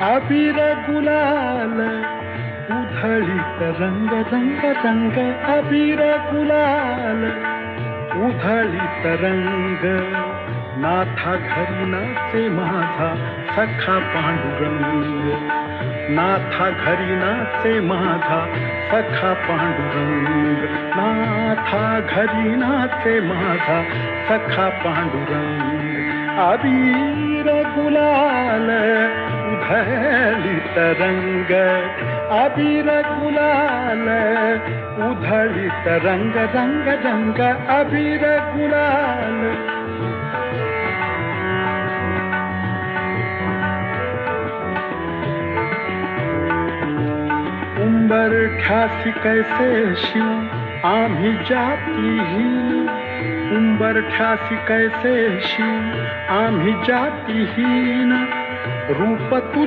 अबीर गुलाल उधळीत रंग रंग रंग, अबीर गुलाल उधळीत रंग. नाथा घरी नाचे माझा सखा पांडुरंग, नाथा घरी नाचे माझा सखा पांडुरंग, नाथा घरी नाचे माझा सखा पांडुरंग. अबीर गुलाल उधळीत रंग, अबीर गुलाल उधळीत रंग रंग रंग, अबीर गुलाल. उंबरठ्यासी कैसे शिव आम्ही जातीहीन, उंबरठ्यासी कैसे शिव आम्ही जातीहीन. रूप तुझे